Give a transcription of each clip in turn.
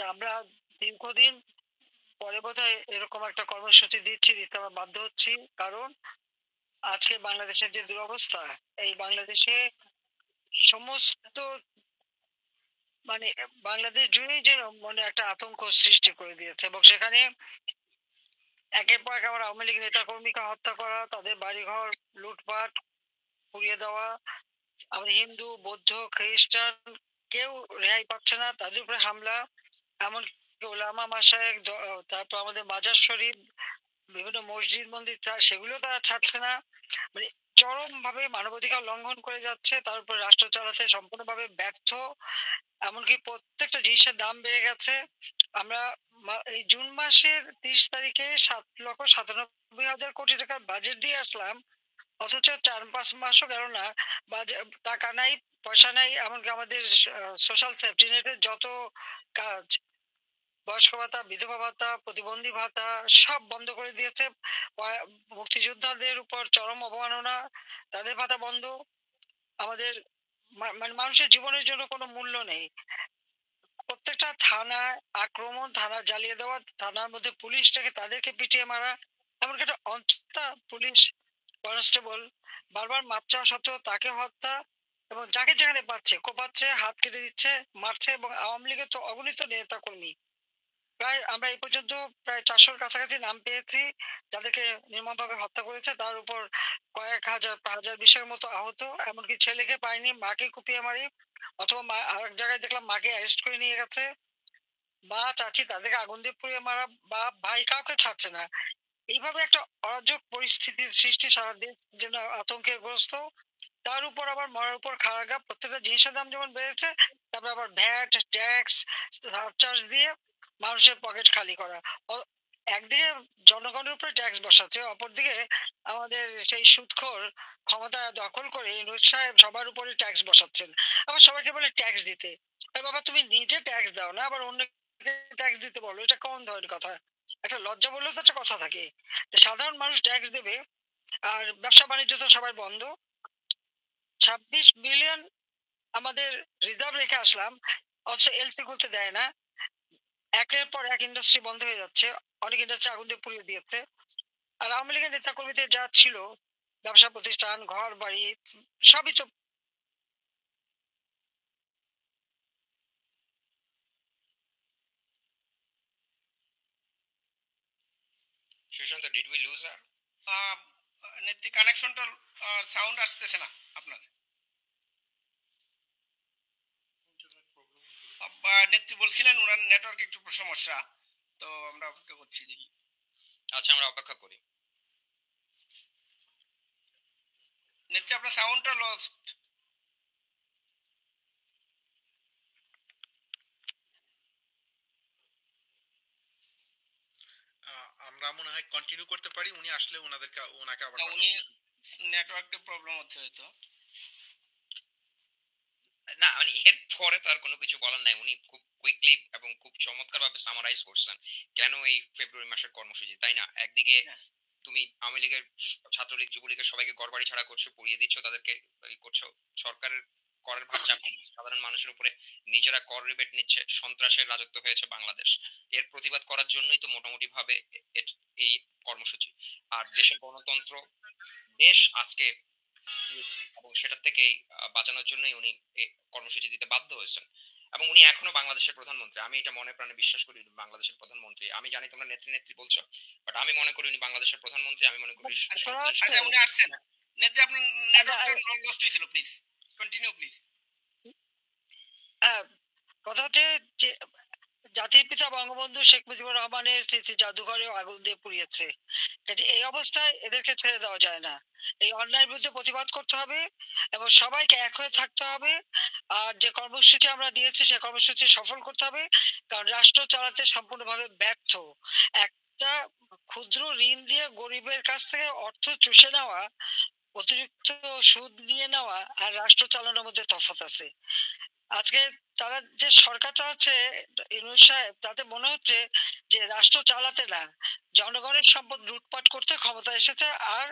আচ্ছা, আমরা দীর্ঘদিন পরে বোধহয় এরকম একটা কর্মসূচি দিতে আমরা বাধ্য হচ্ছি। কারণ আজকে বাংলাদেশের যে দুরবস্থা, এই বাংলাদেশে সমস্ত মানে বাংলাদেশ জুড়েই যেন মনে একটা আতঙ্ক সৃষ্টি করে দিয়েছে, এবং সেখানে একের পর এক আমার আওয়ামী লীগ নেতাকর্মীকে হত্যা করা, তাদের বাড়িঘর লুটপাট, পুড়িয়ে দেওয়া, আমাদের হিন্দু, বৌদ্ধ, খ্রিস্টান কেউ রেহাই পাচ্ছে না, তাদের উপরে হামলা, এমনকি ওলামা মাসায়েক, তারপর আমাদের মাজার শরীফ, বিভিন্ন মসজিদ মন্দির সেগুলো তারা ছাড়ছে না। মানে চরম ভাবে মানবাধিকার লঙ্ঘন করে যাচ্ছে, তার উপর রাষ্ট্র চালাতে সম্পূর্ণভাবে ব্যর্থ। এমনকি প্রত্যেকটা জিনিসের দাম বেড়ে গেছে। আমরা এই জুন মাসের 30 তারিখে 7,97,000 কোটি টাকার বাজেট দিয়ে আসলাম, অথচ 4-5 মাসও গেল না, টাকা নাই, পয়সা নাই। এমনকি আমাদের সোশ্যাল সেফটি নেটের যত কাজ, বয়স্ক ভাতা, বিধবা ভাতা, প্রতিবন্ধী ভাতা সব বন্ধ করে দিয়েছে। মুক্তিযোদ্ধাদের উপর চরম অবমাননা, তাদের ভাতা বন্ধ। আমাদের মানে মানুষের জীবনের জন্য কোনো মূল্য নেই। প্রত্যেকটা থানায় আক্রমণ, থানা জ্বালিয়ে দেওয়া, থানার মধ্যে পুলিশটাকে তাদেরকে পিটিয়ে মারা, এমনকি একটা অন্তত পুলিশ কনস্টেবল বারবার মাপ চাওয়া সত্ত্বেও তাকে হত্যা, এবং যাকে যেখানে পাচ্ছে কোপাচ্ছে, হাত কেটে দিচ্ছে, মারছে। এবং আওয়ামী লীগের তো অগণিত নেতা কর্মী, প্রায় আমরা এই পর্যন্ত প্রায় 400-র কাছাকাছি নাম পেয়েছি যাদেরকে নির্মমভাবে হত্যা করেছে। তার উপর কয়েক হাজার, 5,000-20,000 মতো আহত। এমনকি ছেলেকে পাইনি, মাকে কুপিয়ে মারি, অথবা মা আরেক জায়গায় দেখলাম মাকে অ্যারেস্ট করে নিয়ে গেছে। মা, চাচি তাদেরকে আগুন দিয়ে পুড়িয়ে মারা, বাপ ভাই কাউকে ছাড়ছে না। এইভাবে একটা অরাজক পরিস্থিতির সৃষ্টি, সারা দেশ যেন আতঙ্কে গ্রস্ত। তার উপর আবার মরার উপর খাড়াগা, প্রত্যেকটা জিনিসের দাম যেমন বেড়েছে, তারপর আবার ভ্যাট, ট্যাক্স, সারচার্জ দিয়ে মানুষের পকেট খালি করা। একদিকে জনগণের উপরে ট্যাক্স বসাচ্ছে, অপরদিকে আমাদের সেই সুদখোর ক্ষমতা দখল করে ইউনূস সাহেব সবার উপরে ট্যাক্স বসাচ্ছেন। আবার সবাইকে বলে ট্যাক্স দিতে। বাবা, তুমি নিজে ট্যাক্স দাও না, আবার অন্যকে ট্যাক্স দিতে বলো, এটা কোন ধরনের কথা? একটা লজ্জা বললেও তো একটা কথা থাকে। সাধারণ মানুষ ট্যাক্স দেবে, আর ব্যবসা বাণিজ্য তো সবাই বন্ধ। 26 বিলিয়ন আমাদের রিজার্ভ রেখে আসলাম, অথচ এলসি করতে দেয় না। একের পর এক ইন্ডাস্ট্রি বন্ধ হয়ে যাচ্ছে, অনেক ইন্ডাস্ট্রি আগুন দিয়ে পুড়িয়ে দিয়েছে। আর আওয়ামী লীগের নেতা কর্মীদের যা ছিল, ব্যবসা প্রতিষ্ঠান, ঘর বাড়ি, সবই তো। সুশান্ত, ডিড উই লুজ আর? নেত্রী, কানেকশনটা সাউন্ড আসতেছে না আপনার। নেত্রী বলছিলেন ওনার নেটওয়ার্ক একটু সমস্যা, তো আমরা অপেক্ষা করছি, দেখি। আচ্ছা, আমরা অপেক্ষা করি। নেত্রী, আপনার সাউন্ডটা লস্ট। আমরা মনে হয় কন্টিনিউ করতে পারি, উনি আসলে ওনাকে আবার উনি নেটওয়ার্কের প্রবলেম হচ্ছে হয়তো। না, মানে এর পরে তো আর কোনো কিছু বলার নাই। উনি খুব কুইকলি এবং খুব চমৎকারভাবে সামারাইজ করছেন কেন এই ফেব্রুয়ারি মাসের কর্মসূচি, তাই না? একদিকে তুমি আওয়ামী লীগের, ছাত্রলীগ, যুবলীগের সবাইকে ঘরবাড়ি ছাড়া করছো, পুড়িয়ে দিচ্ছ, তাদেরকে করছো। সরকারের করের ভার চাপিয়ে সাধারণ মানুষের উপরে, নিজেরা কর রিবেট নিচ্ছে, সন্ত্রাসের রাজত্ব হয়েছে বাংলাদেশ। এর প্রতিবাদ করার জন্যই তো মোটামুটি ভাবে এই কর্মসূচি। আর দেশের গণতন্ত্র, দেশ আজকে, এবং সেটার থেকে বাঁচানোর জন্যই উনি এই কর্মসূচি দিতে বাধ্য হয়েছেন। এবং উনি এখনো বাংলাদেশের প্রধানমন্ত্রী। আমি এটা মনে প্রাণে বিশ্বাস করি, বাংলাদেশের প্রধানমন্ত্রী। আমি জানি তোমরা নেত্রী নেত্রী বলছো, বাট আমি মনে করি উনি বাংলাদেশের প্রধানমন্ত্রী। আমি মনে করি উনি আসছেন। নেত্রী, আপনার নেটওয়ার্কটা লস্ট হয়েছিল, প্লিজ কন্টিনিউ, প্লিজ। কথা হচ্ছে যে জাতির পিতা বঙ্গবন্ধু শেখ মুজিবুর রহমানের স্মৃতি জাদুঘরে আগুন দিয়ে পুড়িয়েছে। কাজে এই অবস্থায় এদেরকে ছেড়ে দেওয়া যায় না। এই অন্যায়ের বিরুদ্ধে প্রতিবাদ করতে হবে, এবং সবাইকে এক হয়ে থাকতে হবে। আর যে কর্মসূচি আমরা দিয়েছি সে কর্মসূচি সফল করতে হবে, কারণ রাষ্ট্র চালাতে সম্পূর্ণভাবে ব্যর্থ। একটা ক্ষুদ্র ঋণ দিয়ে গরিবের কাছ থেকে অর্থ চুষে নেওয়া, অতিরিক্ত সুদ নিয়ে নেওয়া, আর রাষ্ট্র চালানোর মধ্যে তফাৎ আছে। আজকে তারা যে সরকার চালাচ্ছে, ইউনূস সাহেব, তাতে মনে হচ্ছে যে রাষ্ট্র চালাতে না, জনগণের সম্পদ লুটপাট করতে ক্ষমতা এসেছে। আর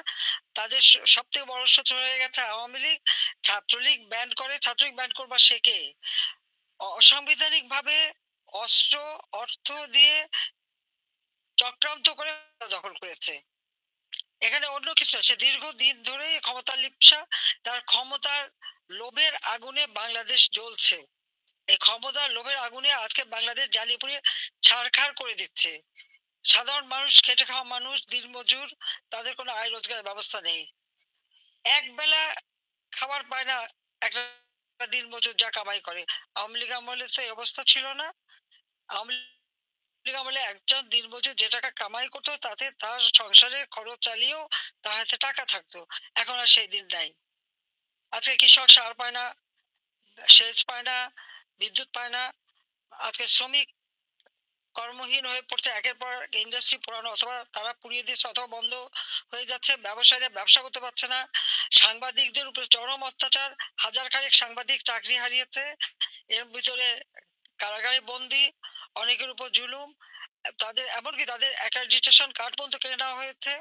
তাদের সব থেকে বড় শত্রু হয়ে গেছে আওয়ামী লীগ। ছাত্রলীগ ব্যান্ড করে, ছাত্রলীগ ব্যান্ড করবার সে কে? অসাংবিধানিক ভাবে অস্ত্র অর্থ দিয়ে চক্রান্ত করে দখল করেছে। এখানে অন্য কিছু না, সে দীর্ঘদিন ধরে ক্ষমতার লিপ্সা, তার ক্ষমতার লোভের আগুনে বাংলাদেশ জ্বলছে। এই ক্ষমতার লোভের আগুনে আজকে বাংলাদেশ জ্বালিয়ে পুড়িয়ে ছারখার করে দিচ্ছে। সাধারণ মানুষ, খেটে খাওয়া মানুষ, দিনমজুর, তাদের কোনো আয় রোজগারের ব্যবস্থা নেই। এক বেলা খাবার পায় না একটা দিনমজুর যা কামাই করে। আওয়ামী লীগ আমলে তো এই অবস্থা ছিল না। আওয়ামী লীগ আমলে একজন দিনমজুর যে টাকা কামাই করতো তাতে তার সংসারের খরচ চালিয়েও তার হাতে টাকা থাকতো। এখন আর সেই দিন নাই। আজকে কৃষক সার পায় না, সেচ পায় না, বিদ্যুৎ পায় না। আজকে শ্রমিক কর্মহীন হয়ে পড়ছে, একের পর ইন্ডাস্ট্রি পোড়ানো অথবা তারা পুড়িয়ে দিচ্ছে অথবা বন্ধ হয়ে যাচ্ছে। ব্যবসায়ীরা ব্যবসা করতে পারছে না। সাংবাদিকদের উপরে চরম অত্যাচার, হাজার খানেক সাংবাদিক চাকরি হারিয়েছে, এর ভিতরে কারাগারে বন্দী, অনেকের উপর জুলুম, তাদের এমনকি তাদের অ্যাক্রেডিটেশন কার্ড পর্যন্ত কেড়ে নেওয়া হয়েছে।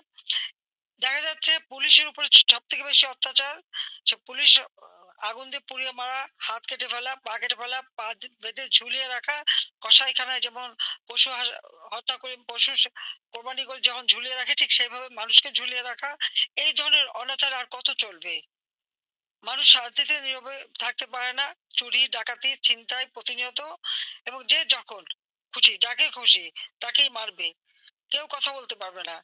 দেখা যাচ্ছে পুলিশের উপরে সব থেকে বেশি অত্যাচার। সে পুলিশ আগুন দিয়ে পুড়িয়ে মারা, হাত কেটে ফেলা, পা কেটে ফেলা, পা বেঁধে ঝুলিয়ে রাখা, কসাইখানায় যেমন পশু হত্যা করে, পশু কোরবানি করে যখন ঝুলিয়ে রাখে, ঠিক সেইভাবে মানুষকে ঝুলিয়ে রাখা। এই ধরনের অনাচার আর কত চলবে? মানুষ শান্তিতে নীরবে থাকতে পারে না। চুরি ডাকাতি ছিনতাই প্রতিনিয়ত, এবং যে যখন খুশি যাকে খুশি তাকেই মারবে, কেউ কথা বলতে পারবে না।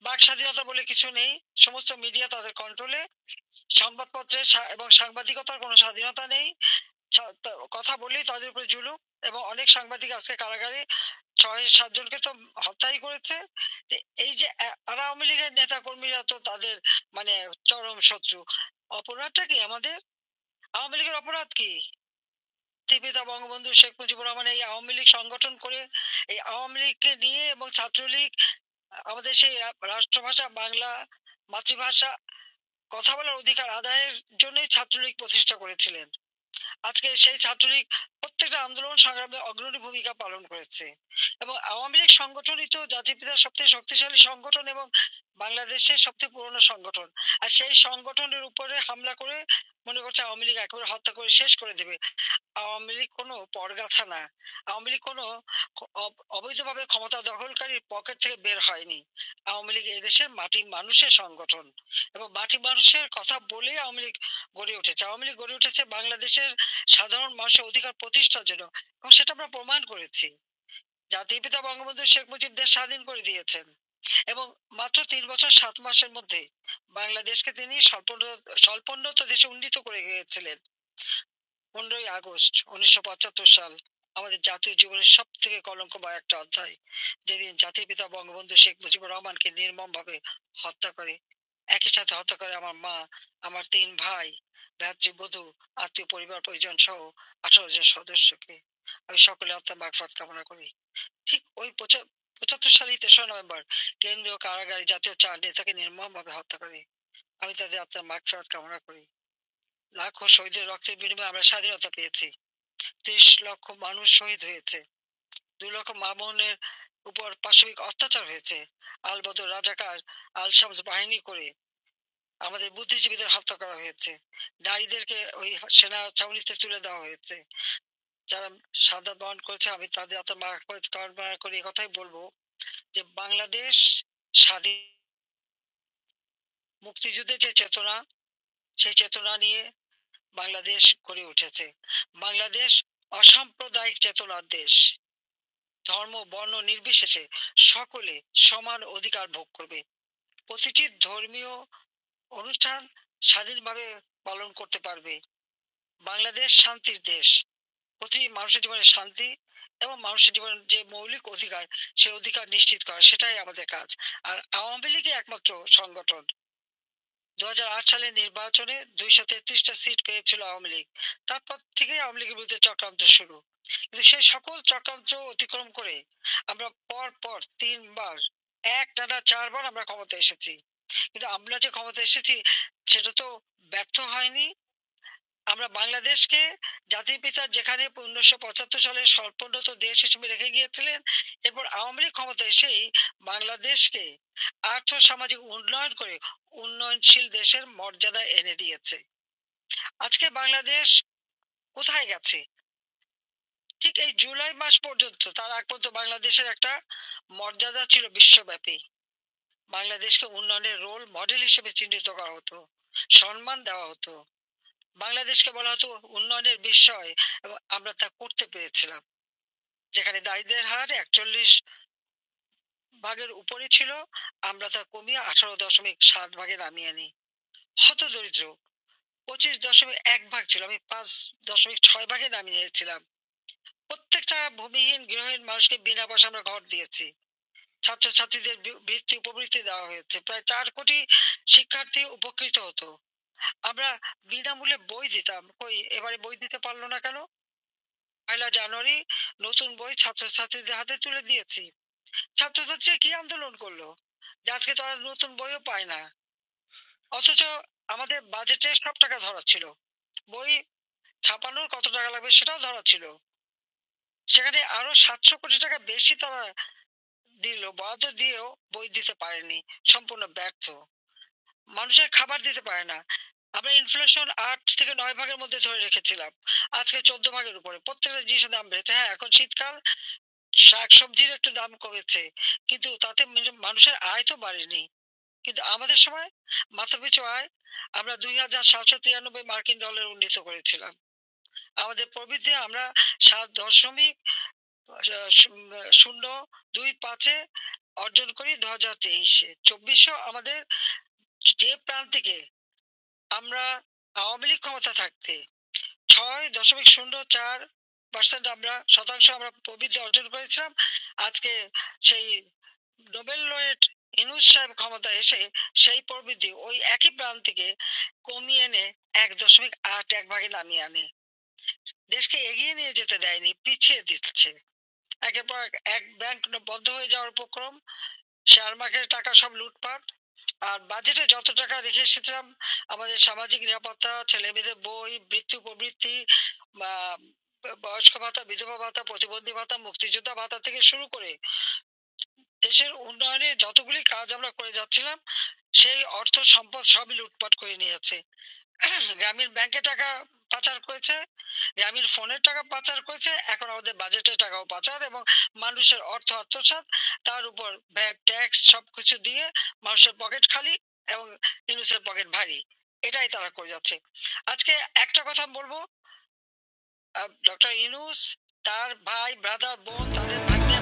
বাক স্বাধীনতা বলে কিছু নেই, সমস্ত মিডিয়া তাদের কন্ট্রোলে। সংবাদপত্রের এবং সাংবাদিকতার কোনো স্বাধীনতা নেই। কথা বললেই তাদের উপরে জুলুম, এবং অনেক সাংবাদিক আজকে কারাগারে, ৬-৭ জনকে তো হত্যাই করেছে। এই যে আওয়ামী লীগের নেতা কর্মীরা তো তাদের মানে চরম শত্রু। অপরাধটা কি আমাদের? আওয়ামী লীগের অপরাধ কি? পিতা বঙ্গবন্ধু শেখ মুজিবুর রহমান এই আওয়ামী লীগ সংগঠন করে, এই আওয়ামী লীগকে নিয়ে এবং ছাত্রলীগ আমাদের সেই রাষ্ট্রভাষা বাংলা, মাতৃভাষা, কথা বলার অধিকার আদায়ের জন্যই ছাত্রলীগ প্রতিষ্ঠা করেছিলেন। আজকে সেই ছাত্রলীগ প্রত্যেকটা আন্দোলন সংগ্রামে অগ্রণী ভূমিকা পালন করেছে, এবং আওয়ামী লীগ সংগঠনই তো জাতির পিতার সবথেকে শক্তিশালী সংগঠন এবং বাংলাদেশের সবথেকে পুরনো সংগঠন। আর সেই সংগঠনের উপরে হামলা করে মনে করছে আওয়ামী লীগ একেবারে হত্যা করে শেষ করে দেবে। আওয়ামী লীগ কোনো পরগাছা না। আওয়ামী লীগ কোনো অবৈধভাবে ক্ষমতা দখলকারীর পকেট থেকে বের হয়নি। আওয়ামী লীগ এদেশের মাটি মানুষের সংগঠন, এবং মাটি মানুষের কথা বলে আওয়ামী লীগ গড়ে উঠেছে। আওয়ামী লীগ গড়ে উঠেছে বাংলাদেশের সাধারণ মানুষের অধিকার প্রতিষ্ঠার জন্য, এবং সেটা আমরা প্রমাণ করেছি। জাতির পিতা বঙ্গবন্ধু শেখ মুজিব দেশ স্বাধীন করে দিয়েছেন, এবং মাত্র ৩ বছর ৭ মাসের মধ্যে বাংলাদেশকে তিনি স্বল্পোন্নত দেশে উন্নীত করে গিয়েছিলেন। 15ই আগস্ট 1975 সাল আমাদের জাতীয় জীবনের সব থেকে কলঙ্কময় একটা অধ্যায়, যেদিন জাতির পিতা বঙ্গবন্ধু শেখ মুজিবুর রহমানকে নির্মমভাবে হত্যা করে। একই সাথে হত্যা করে আমার মা, আমার 3 ভাই, ভ্রাতৃবধূ, আত্মীয় পরিবার পরিজন সহ 18 জন সদস্যকে। আমি সকলে আত্মার মাগফিরাত কামনা করি। ঠিক ওই 75 সালের 3রা নভেম্বর কেন্দ্রীয় কারাগারে জাতীয় 4 নেতাকে নির্মমভাবে হত্যা করে। আমি তাদের আত্মার মাগফিরাত কামনা করি। লাখো শহীদের রক্তের বিনিময়ে আমরা স্বাধীনতা পেয়েছি। 30 লক্ষ মানুষ শহীদ হয়েছে। 2 লক্ষ মা বোনের উপর পাশবিক অত্যাচার হয়েছে। আলবদর রাজাকার, আল শামস বাহিনী করে আমাদের বুদ্ধিজীবীদের হত্যা করা হয়েছে। নারীদেরকে ওই সেনা ছাউনিতে তুলে দেওয়া হয়েছে। যারা শাহাদাত বরণ করেছে, আমি তাদের আত্মার মাগফিরাত কামনা করি। কথাই বলবো যে বাংলাদেশ স্বাধীন, মুক্তিযুদ্ধের যে চেতনা, সেই চেতনা নিয়ে বাংলাদেশ গড়ে উঠেছে। বাংলাদেশ অসাম্প্রদায়িক চেতনার দেশ। ধর্ম বর্ণ নির্বিশেষে সকলে সমান অধিকার ভোগ করবে। প্রতিটি ধর্মীয় অনুষ্ঠান স্বাধীনভাবে পালন করতে পারবে। বাংলাদেশ শান্তির দেশ। প্রতিটি মানুষের জীবনে শান্তি এবং মানুষের জীবনের যে মৌলিক অধিকার, সে অধিকার নিশ্চিত করা, সেটাই আমাদের কাজ। আর আওয়ামী লীগই একমাত্র সংগঠন। 2008 সালের নির্বাচনে 233টা সিট পেয়েছিল আওয়ামী লীগ। তারপর থেকে আওয়ামী লীগের বিরুদ্ধে চক্রান্ত শুরু। কিন্তু সেই সকল চক্রান্ত অতিক্রম করে আমরা পর 3বার, একটানা 4বার আমরা ক্ষমতায় এসেছি। কিন্তু আমরা যে ক্ষমতা এসেছি সেটা তো ব্যর্থ হয়নি। আমরা বাংলাদেশকে জাতির পিতা যেখানে 1975 সালে স্বল্পোন্নত দেশ হিসেবে রেখে গিয়েছিলেন, এরপর আওয়ামী লীগ ক্ষমতা এসেই বাংলাদেশকে আর্থ সামাজিক উন্নয়ন করে উন্নয়নশীল দেশের মর্যাদা এনে দিয়েছে। আজকে বাংলাদেশ কোথায় গেছে? ঠিক এই জুলাই মাস পর্যন্ত, তার আগ পর্যন্ত বাংলাদেশের একটা মর্যাদা ছিল বিশ্বব্যাপী। বাংলাদেশকে উন্নয়নের রোল মডেল হিসেবে চিহ্নিত করা হতো, সম্মান দেওয়া হতো, বাংলাদেশকে বলা হতো উন্নয়নের বিষয়, এবং আমরা তা করতে পেরেছিলাম। যেখানে দারিদ্রের হার 41 ভাগের উপরে ছিল, আমরা তা কমিয়ে 18.7 ভাগে নামিয়ে আনি। হত দরিদ্র 25.1 ভাগ ছিল, আমি 5.6 ভাগে নামিয়ে এনেছিলাম। প্রত্যেকটা ভূমিহীন গৃহহীন মানুষকে বিনা পয়সা আমরা ঘর দিয়েছি। ছাত্রছাত্রীদের বৃত্তি উপবৃত্তি দেওয়া হয়েছে, প্রায় 4 কোটি শিক্ষার্থী উপকৃত হতো। আমরা বিনামূল্যে বই দিতাম, কই এবারে বই দিতে পারলো না কেন? 1 জানুয়ারি নতুন বই ছাত্রছাত্রীদের হাতে তুলে দিয়েছি। ছাত্রছাত্রীরা কি আন্দোলন করলো যে আজকে তারা নতুন বইও পায় না, অথচ আমাদের বাজেটে সব টাকা ধরা ছিল, বই ছাপানোর কত টাকা লাগবে সেটাও ধরা ছিল। সেখানে আরো 700 কোটি টাকা বেশি তারা দিল, বরাদ্দ দিয়েও বই দিতে পারেনি, সম্পূর্ণ ব্যর্থ। মানুষের খাবার দিতে পারে না। আমরা ইনফ্লেশন 8 থেকে 9 ভাগের মধ্যে ধরে রেখেছিলাম, আজকে 14 ভাগের উপরে। প্রত্যেকটা জিনিসের দাম বেড়েছে। হ্যাঁ, এখন শীতকাল, শাকসবজির একটু দাম কমেছে, কিন্তু তাতে মানুষের আয় তো বাড়েনি। কিন্তু আমাদের সময় মাথাপিছু আয় আমরা 2793 মার্কিন ডলার উন্নীত করেছিলাম। আমাদের প্রবৃদ্ধি আমরা 7.025-এ অর্জন করি 2023-এ। 2400 আমাদের যে প্রান্তিকে আমরা আওয়ামী লীগ ক্ষমতা থাকতে 6.04% আমরা প্রবৃদ্ধি অর্জন করেছিলাম। আজকে সেই নোবেল লরেট ইউনূস সাহেব ক্ষমতা এসে সেই প্রবৃদ্ধি ওই একই প্রান্তিকে কমিয়ে এনে 1.81 ভাগে নামিয়ে আনে। দেশকে এগিয়ে নিয়ে যেতে দেয়নি, পিছিয়ে দিচ্ছে। একের পর এক ব্যাংক বন্ধ হয়ে যাওয়ার উপক্রম, শেয়ার মার্কেটের টাকা সব লুটপাট, আর বাজেটে যত টাকা রেখে এসেছিলাম আমাদের সামাজিক নিরাপত্তা, ছেলে মেয়েদের বই, বৃত্তি উপবৃত্তি, বা বয়স্ক ভাতা, বিধবা ভাতা, প্রতিবন্ধী ভাতা, মুক্তিযোদ্ধা ভাতা থেকে শুরু করে দেশের উন্নয়নে যতগুলি কাজ আমরা করে যাচ্ছিলাম, সেই অর্থ সম্পদ সবই লুটপাট করে নিয়েছে। গ্রামীণ ব্যাংকে টাকা পাচার করেছে, গ্রামীণ ফোনের টাকা পাচার করেছে, এখন আমাদের বাজেটের টাকাও পাচার, এবং মানুষের অর্থ আত্মসাৎ, তার উপর ভ্যাট ট্যাক্স সবকিছু দিয়ে মানুষের পকেট খালি এবং ইউনুসের পকেট ভারী। এটাই তারা করে যাচ্ছে। আজকে একটা কথা বলবো, ডক্টর ইউনুস, তার ভাই, ব্রাদার, বোন, তাদের ভাগ্নে